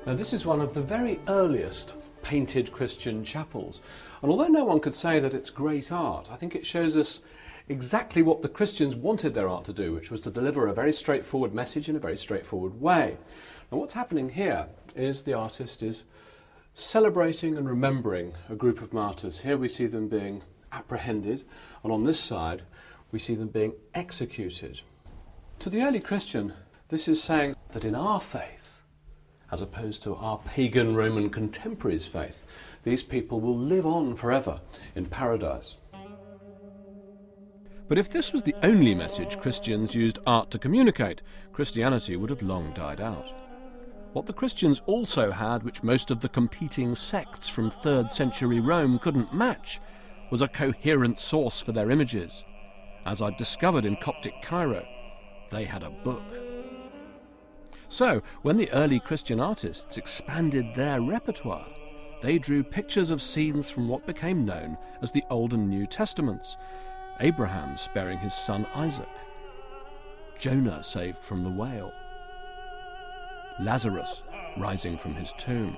Now, this is one of the very earliest painted Christian chapels, and although no one could say that it's great art, I think it shows us exactly what the Christians wanted their art to do, which was to deliver a very straightforward message in a very straightforward way. And what's happening here is the artist is celebrating and remembering a group of martyrs. Here we see them being apprehended, and on this side we see them being executed. To the early Christian, this is saying that in our faith, as opposed to our pagan Roman contemporaries' faith, these people will live on forever in paradise. But if this was the only message Christians used art to communicate, Christianity would have long died out. What the Christians also had, which most of the competing sects from 3rd century Rome couldn't match, was a coherent source for their images. As I'd discovered in Coptic Cairo, they had a book. So, when the early Christian artists expanded their repertoire, they drew pictures of scenes from what became known as the Old and New Testaments. Abraham sparing his son Isaac, Jonah saved from the whale, Lazarus rising from his tomb.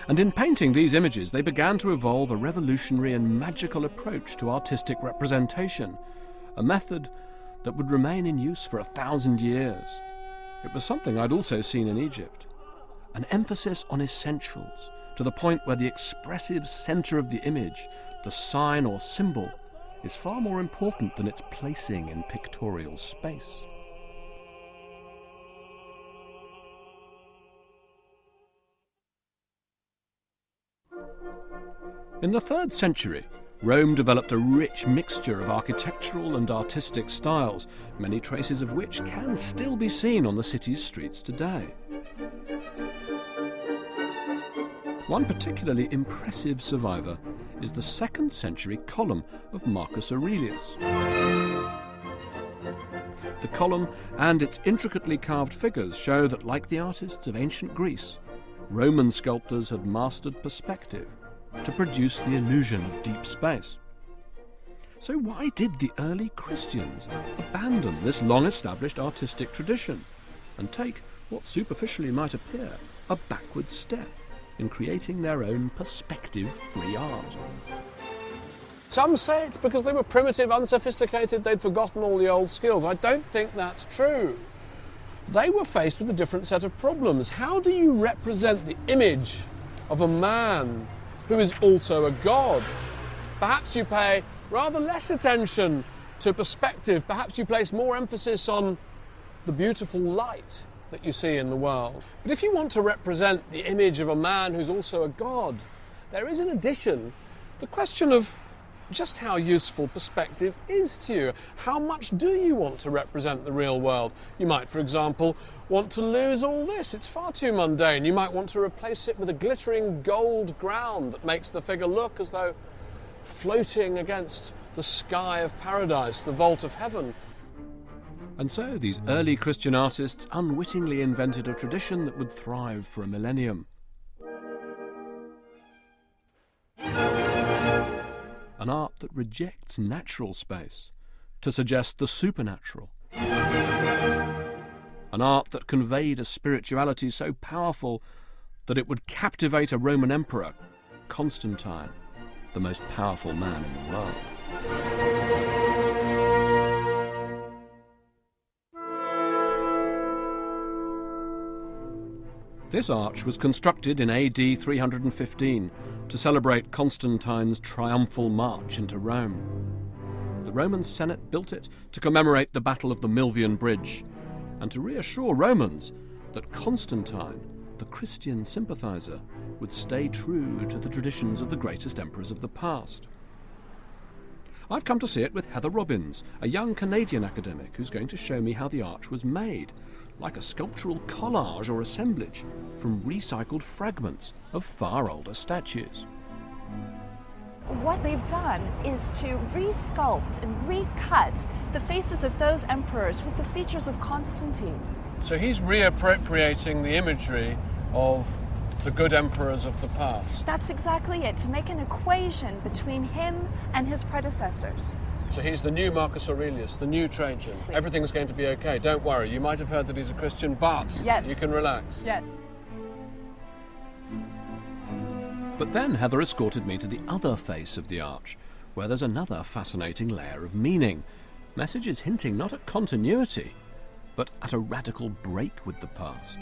And in painting these images, they began to evolve a revolutionary and magical approach to artistic representation, a method that would remain in use for 1,000 years. It was something I'd also seen in Egypt, an emphasis on essentials, to the point where the expressive centre of the image, the sign or symbol, is far more important than its placing in pictorial space. In the 3rd century, Rome developed a rich mixture of architectural and artistic styles, many traces of which can still be seen on the city's streets today. One particularly impressive survivor is the 2nd century column of Marcus Aurelius. The column and its intricately carved figures show that, like the artists of ancient Greece, Roman sculptors had mastered perspective to produce the illusion of deep space. So why did the early Christians abandon this long-established artistic tradition and take what superficially might appear a backward step in creating their own perspective-free art? Some say it's because they were primitive, unsophisticated, they'd forgotten all the old skills. I don't think that's true. They were faced with a different set of problems. How do you represent the image of a man who is also a god? Perhaps you pay rather less attention to perspective. Perhaps you place more emphasis on the beautiful light that you see in the world. But if you want to represent the image of a man who's also a god, there is in addition the question of just how useful perspective is to you. How much do you want to represent the real world? You might, for example, want to lose all this. It's far too mundane. You might want to replace it with a glittering gold ground that makes the figure look as though floating against the sky of paradise, the vault of heaven. And so these early Christian artists unwittingly invented a tradition that would thrive for a millennium. An art that rejects natural space to suggest the supernatural. An art that conveyed a spirituality so powerful that it would captivate a Roman emperor, Constantine, the most powerful man in the world. This arch was constructed in AD 315 to celebrate Constantine's triumphal march into Rome. The Roman Senate built it to commemorate the Battle of the Milvian Bridge and to reassure Romans that Constantine, the Christian sympathizer, would stay true to the traditions of the greatest emperors of the past. I've come to see it with Heather Robbins, a young Canadian academic who's going to show me how the arch was made, like a sculptural collage or assemblage from recycled fragments of far older statues. What they've done is to resculpt and recut the faces of those emperors with the features of Constantine. So he's reappropriating the imagery of the good emperors of the past. That's exactly it, to make an equation between him and his predecessors. So he's the new Marcus Aurelius, the new Trajan. Everything's going to be okay. Don't worry. You might have heard that he's a Christian, but Yes. you can relax. Yes. But then Heather escorted me to the other face of the arch, where there's another fascinating layer of meaning. Messages hinting not at continuity, but at a radical break with the past.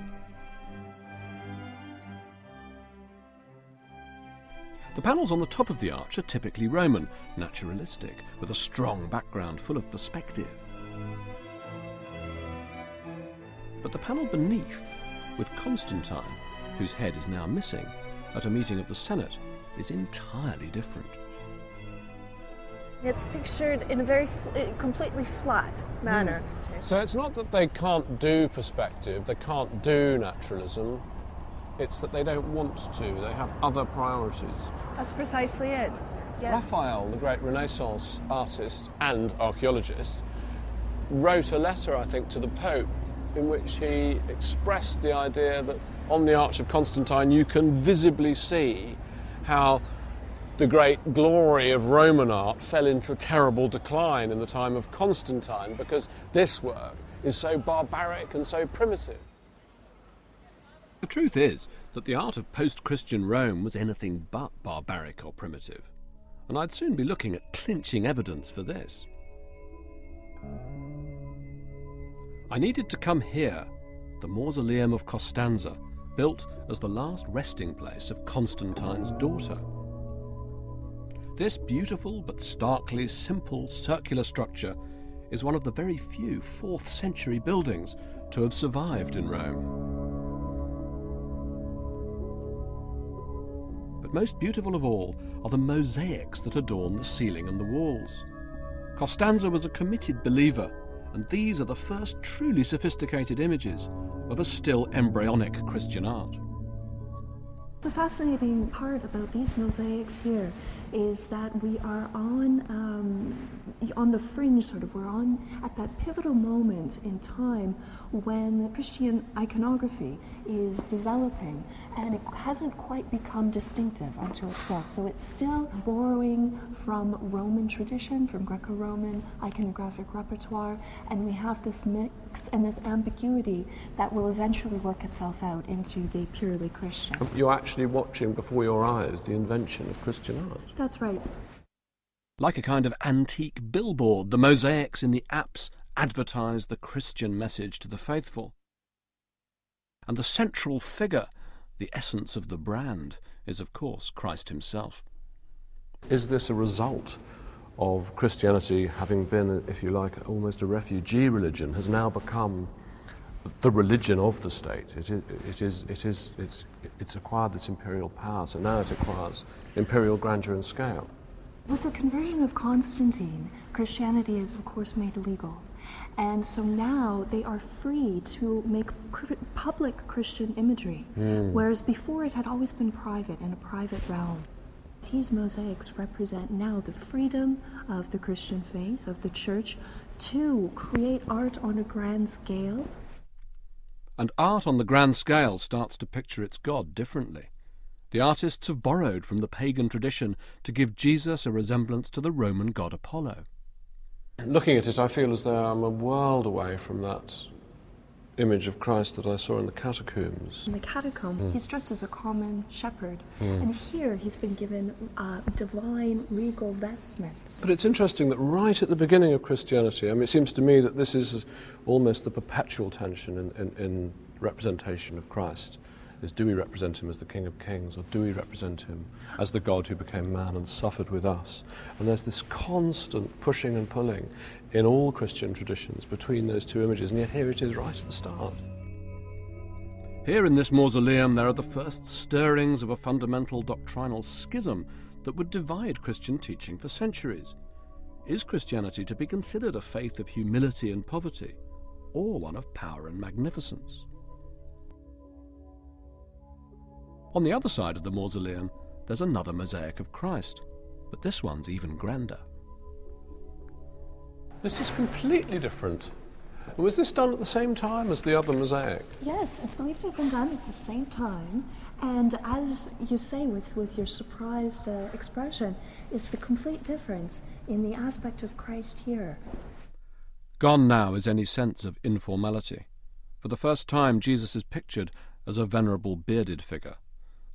The panels on the top of the arch are typically Roman, naturalistic, with a strong background full of perspective. But the panel beneath, with Constantine, whose head is now missing, at a meeting of the Senate, is entirely different. It's pictured in a very completely flat manner. So it's not that they can't do perspective, they can't do naturalism, it's that they don't want to, they have other priorities. That's precisely it. Yes. Raphael, the great Renaissance artist and archaeologist, wrote a letter, I think, to the Pope in which he expressed the idea that on the Arch of Constantine you can visibly see how the great glory of Roman art fell into a terrible decline in the time of Constantine because this work is so barbaric and so primitive. The truth is that the art of post-Christian Rome was anything but barbaric or primitive, and I'd soon be looking at clinching evidence for this. I needed to come here, the Mausoleum of Costanza, built as the last resting place of Constantine's daughter. This beautiful but starkly simple circular structure is one of the very few 4th century buildings to have survived in Rome. But most beautiful of all are the mosaics that adorn the ceiling and the walls. Costanza was a committed believer, and these are the first truly sophisticated images of a still embryonic Christian art. The fascinating part about these mosaics here is that we are on the fringe, sort of. We're on at that pivotal moment in time when Christian iconography is developing, and it hasn't quite become distinctive unto itself. So it's still borrowing from Roman tradition, from Greco-Roman iconographic repertoire, and we have this mix and this ambiguity that will eventually work itself out into the purely Christian. You're actually watching before your eyes the invention of Christian art. That's right. Like a kind of antique billboard, the mosaics in the apse advertise the Christian message to the faithful. And the central figure, the essence of the brand, is of course Christ himself. Is this a result of Christianity having been, if you like, almost a refugee religion, has now become the religion of the state? It's acquired this imperial power, so now it acquires imperial grandeur and scale. With the conversion of Constantine, Christianity is of course made legal. And so now they are free to make public Christian imagery, whereas before it had always been private, in a private realm. These mosaics represent now the freedom of the Christian faith, of the church, to create art on a grand scale. And art on the grand scale starts to picture its God differently. The artists have borrowed from the pagan tradition to give Jesus a resemblance to the Roman god Apollo. Looking at it, I feel as though I'm a world away from that image of Christ that I saw in the catacombs. In the catacomb, he's dressed as a common shepherd, and here he's been given divine regal vestments. But it's interesting that right at the beginning of Christianity, I mean, it seems to me that this is almost the perpetual tension in representation of Christ. Is, do we represent him as the King of Kings, or do we represent him as the God who became man and suffered with us? And there's this constant pushing and pulling in all Christian traditions between those two images, and yet here it is right at the start. Here in this mausoleum there are the first stirrings of a fundamental doctrinal schism that would divide Christian teaching for centuries. Is Christianity to be considered a faith of humility and poverty, or one of power and magnificence? On the other side of the mausoleum, there's another mosaic of Christ, but this one's even grander. This is completely different. Was this done at the same time as the other mosaic? Yes, it's believed to have been done at the same time. And as you say with your surprised expression, it's the complete difference in the aspect of Christ here. Gone now is any sense of informality. For the first time, Jesus is pictured as a venerable bearded figure.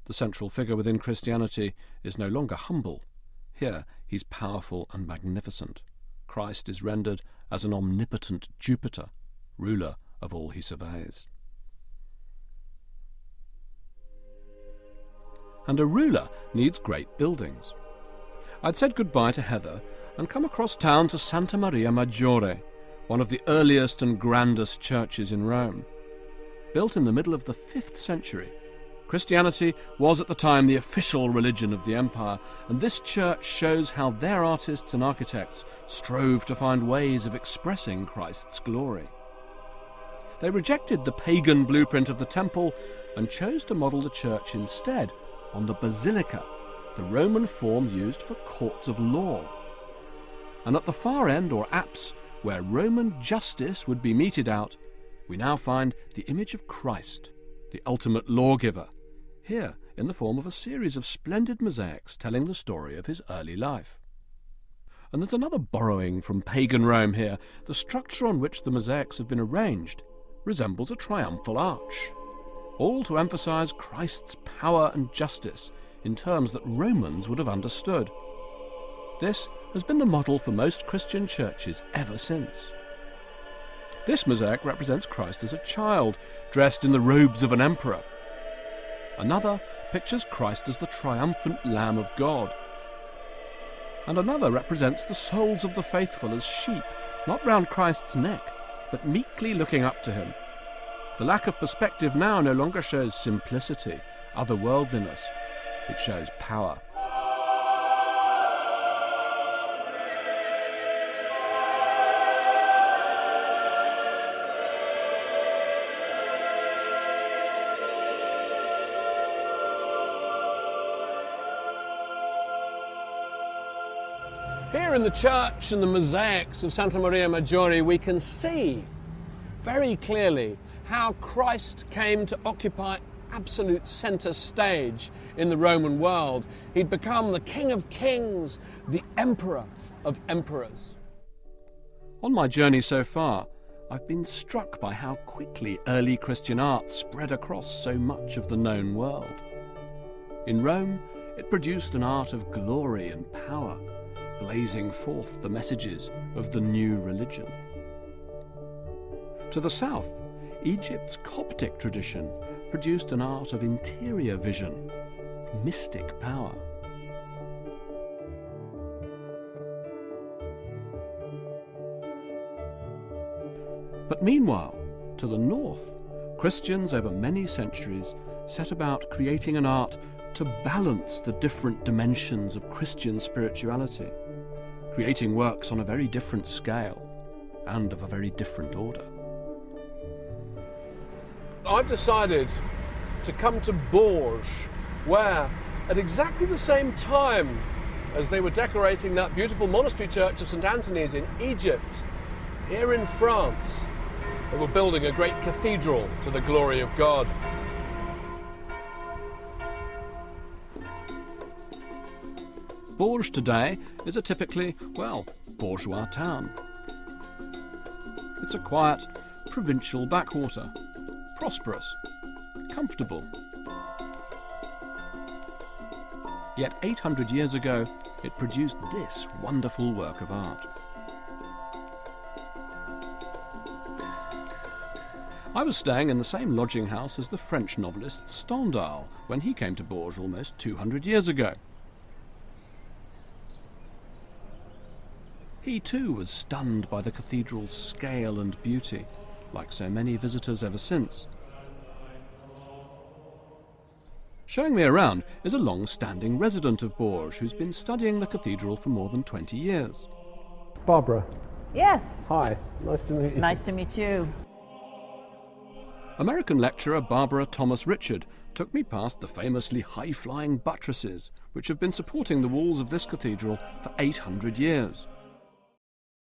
The central figure within Christianity is no longer humble. Here he's powerful and magnificent. Christ is rendered as an omnipotent Jupiter, ruler of all he surveys. And a ruler needs great buildings. I'd said goodbye to Heather and come across town to Santa Maria Maggiore, one of the earliest and grandest churches in Rome. Built in the middle of the 5th century, Christianity was at the time the official religion of the empire, and this church shows how their artists and architects strove to find ways of expressing Christ's glory. They rejected the pagan blueprint of the temple and chose to model the church instead on the basilica, the Roman form used for courts of law. And at the far end, or apse, where Roman justice would be meted out, we now find the image of Christ, the ultimate lawgiver, here in the form of a series of splendid mosaics telling the story of his early life. And there's another borrowing from pagan Rome here. The structure on which the mosaics have been arranged resembles a triumphal arch, all to emphasize Christ's power and justice in terms that Romans would have understood. This has been the model for most Christian churches ever since. This mosaic represents Christ as a child, dressed in the robes of an emperor. Another pictures Christ as the triumphant Lamb of God. And another represents the souls of the faithful as sheep, not round Christ's neck, but meekly looking up to him. The lack of perspective now no longer shows simplicity, otherworldliness. It shows power. Here in the church and the mosaics of Santa Maria Maggiore, we can see very clearly how Christ came to occupy absolute centre stage in the Roman world. He'd become the King of Kings, the Emperor of Emperors. On my journey so far, I've been struck by how quickly early Christian art spread across so much of the known world. In Rome, it produced an art of glory and power, blazing forth the messages of the new religion. To the south, Egypt's Coptic tradition produced an art of interior vision, mystic power. But meanwhile, to the north, Christians over many centuries set about creating an art to balance the different dimensions of Christian spirituality, creating works on a very different scale and of a very different order. I've decided to come to Bourges, where at exactly the same time as they were decorating that beautiful monastery church of St. Anthony's in Egypt, here in France, they were building a great cathedral to the glory of God. Bourges today is a typically, bourgeois town. It's a quiet, provincial backwater, prosperous, comfortable. Yet 800 years ago, it produced this wonderful work of art. I was staying in the same lodging house as the French novelist Stendhal when he came to Bourges almost 200 years ago. He too was stunned by the cathedral's scale and beauty, like so many visitors ever since. Showing me around is a long-standing resident of Bourges who's been studying the cathedral for more than 20 years. Barbara. Yes. Hi, nice to meet you. Nice to meet you. American lecturer Barbara Thomas Richard took me past the famously high-flying buttresses which have been supporting the walls of this cathedral for 800 years.